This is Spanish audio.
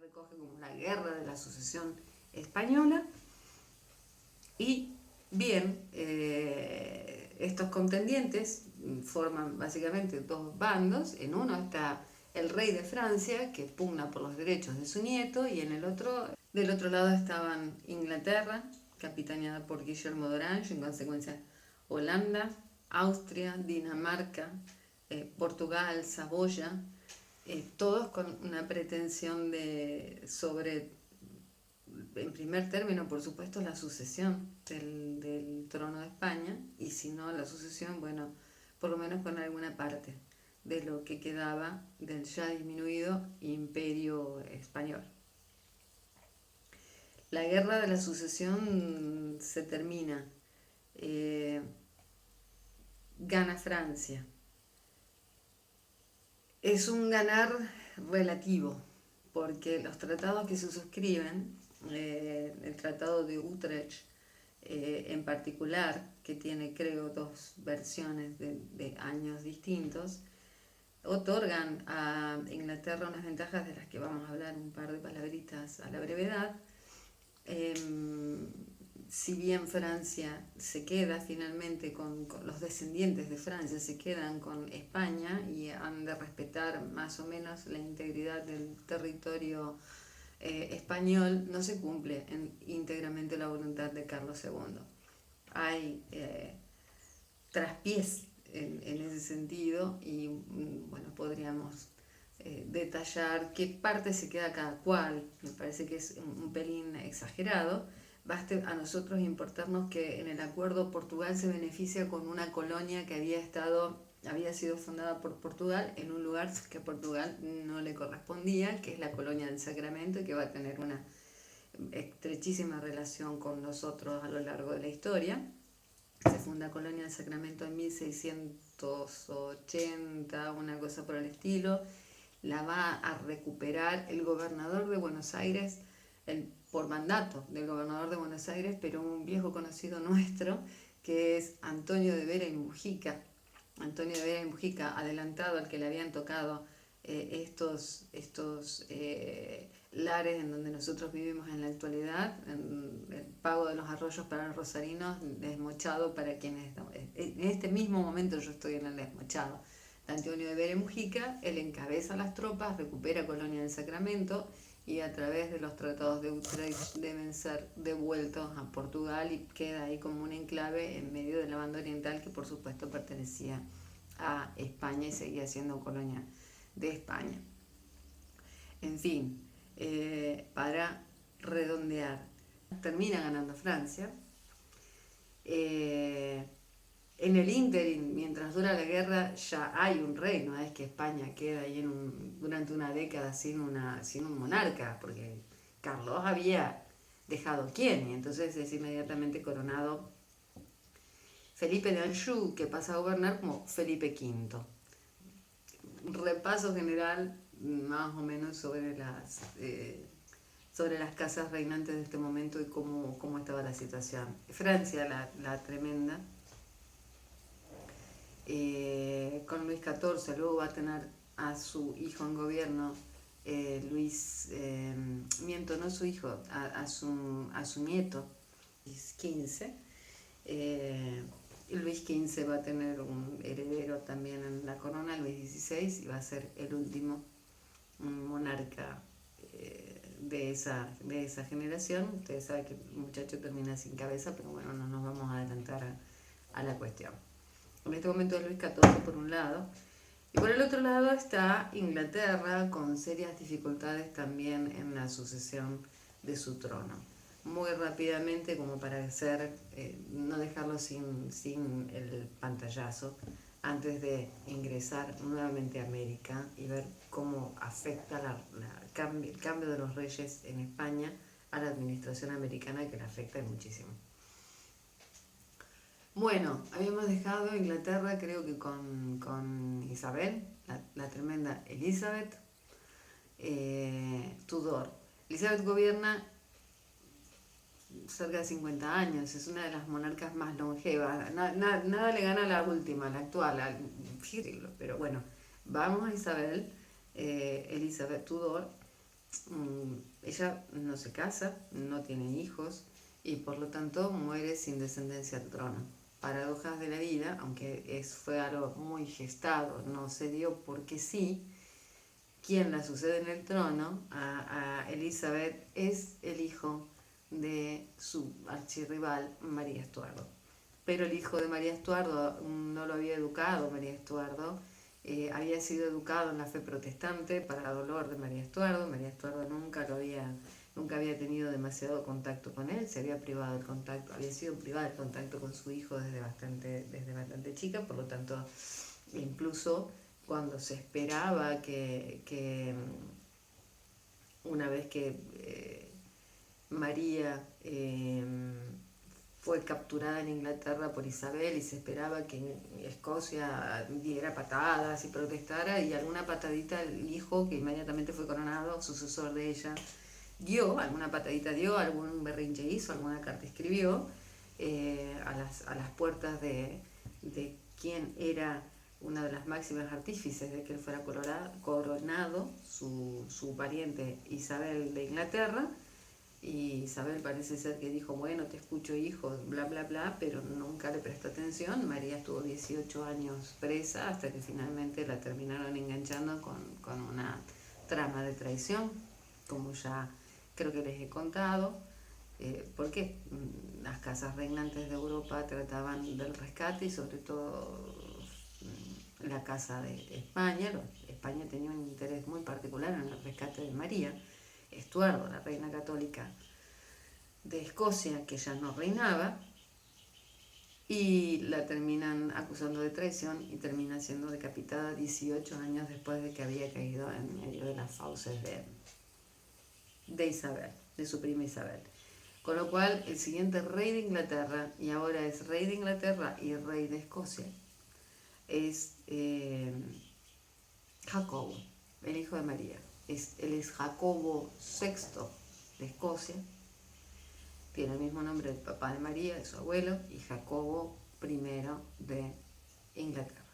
recoge como la guerra de la sucesión española. Y bien, estos contendientes forman básicamente dos bandos. En uno está el rey de Francia, que pugna por los derechos de su nieto, y en el otro, del otro lado estaban Inglaterra, capitaneada por Guillermo d'Orange, en consecuencia Holanda, Austria, Dinamarca, Portugal, Saboya, todos con una pretensión sobre, en primer término, por supuesto, la sucesión del trono de España, y si no la sucesión, bueno, por lo menos con alguna parte de lo que quedaba del ya disminuido imperio español. La guerra de la sucesión se termina, gana Francia. Es un ganar relativo, porque los tratados que se suscriben, el Tratado de Utrecht en particular, que tiene creo dos versiones de años distintos, otorgan a Inglaterra unas ventajas de las que vamos a hablar un par de palabritas a la brevedad. Si bien Francia se queda finalmente con los descendientes de Francia, se quedan con España y han de respetar más o menos la integridad del territorio español, no se cumple íntegramente la voluntad de Carlos II. Hay traspiés en ese sentido y bueno, podríamos detallar qué parte se queda cada cual. Me parece que es un pelín exagerado. Baste a nosotros importarnos que en el acuerdo Portugal se beneficia con una colonia que había sido fundada por Portugal en un lugar que a Portugal no le correspondía, que es la colonia del Sacramento, y que va a tener una estrechísima relación con nosotros a lo largo de la historia. Se funda Colonia del Sacramento en 1680, una cosa por el estilo. La va a recuperar el gobernador de Buenos Aires, por mandato del gobernador de Buenos Aires, pero un viejo conocido nuestro, que es Antonio de Vera y Mujica. Antonio de Vera y Mujica, adelantado al que le habían tocado estos lares en donde nosotros vivimos en la actualidad, el pago de los arroyos para los rosarinos, desmochado para quienes estamos. En este mismo momento yo estoy en el desmochado. Antonio de Vera y Mujica, él encabeza las tropas, recupera Colonia del Sacramento, y a través de los tratados de Utrecht deben ser devueltos a Portugal y queda ahí como un enclave en medio de la banda oriental, que por supuesto pertenecía a España y seguía siendo colonia de España. En fin, para redondear, termina ganando Francia. En el ínterin, mientras dura la guerra, ya hay un rey, no es que España queda ahí durante una década sin un monarca, porque Carlos había dejado quién, y entonces es inmediatamente coronado Felipe de Anjou, que pasa a gobernar como Felipe V. Un repaso general más o menos sobre las casas reinantes de este momento y cómo estaba la situación. Francia, la tremenda, con Luis XIV, luego va a tener a su hijo en gobierno, no su hijo, a su nieto, Luis XV. Luis XV va a tener un heredero también en la corona, Luis XVI, y va a ser el último monarca de esa generación. Ustedes saben que el muchacho termina sin cabeza, pero bueno, no nos vamos a adelantar a la cuestión. En este momento es Luis XIV por un lado, y por el otro lado está Inglaterra, con serias dificultades también en la sucesión de su trono. Muy rápidamente, como para no dejarlo sin el pantallazo, antes de ingresar nuevamente a América y ver cómo afecta el cambio de los reyes en España a la administración americana, que le afecta muchísimo. Bueno, habíamos dejado Inglaterra, creo que con Isabel, la tremenda Elizabeth Tudor. Elizabeth gobierna cerca de 50 años, es una de las monarcas más longevas. Nada le gana a la última, la actual, pero bueno, vamos a Isabel, Elizabeth Tudor, ella no se casa, no tiene hijos y por lo tanto muere sin descendencia al trono. Paradojas de la vida, aunque fue algo muy gestado, no se dio porque sí. Quien la sucede en el trono, a Elizabeth, es el hijo de su archirrival María Estuardo. Pero el hijo de María Estuardo no lo había educado María Estuardo, había sido educado en la fe protestante para dolor de María Estuardo. María Estuardo nunca había tenido demasiado contacto con él, se había privado del contacto, había sido privada del contacto con su hijo desde bastante chica, por lo tanto, incluso cuando se esperaba que una vez que María fue capturada en Inglaterra por Isabel y se esperaba que en Escocia diera patadas y protestara, y alguna patadita el hijo, que inmediatamente fue coronado sucesor de ella, dio, alguna patadita dio, algún berrinche hizo, alguna carta escribió a las puertas de quien era una de las máximas artífices de que él fuera coronado, su pariente Isabel de Inglaterra. Y Isabel parece ser que dijo, bueno, te escucho hijo, bla, bla, bla, pero nunca le prestó atención. María estuvo 18 años presa hasta que finalmente la terminaron enganchando con una trama de traición, como ya creo que les he contado, porque las casas reinantes de Europa trataban del rescate y sobre todo la casa de España. España tenía un interés muy particular en el rescate de María Estuardo, la reina católica de Escocia, que ya no reinaba, y la terminan acusando de traición y termina siendo decapitada 18 años después de que había caído en medio de las fauces de Isabel, de su prima Isabel. Con lo cual, el siguiente rey de Inglaterra, y ahora es rey de Inglaterra y rey de Escocia, es Jacobo, el hijo de María. Él es Jacobo VI de Escocia, tiene el mismo nombre del papá de María, de su abuelo, y Jacobo I de Inglaterra.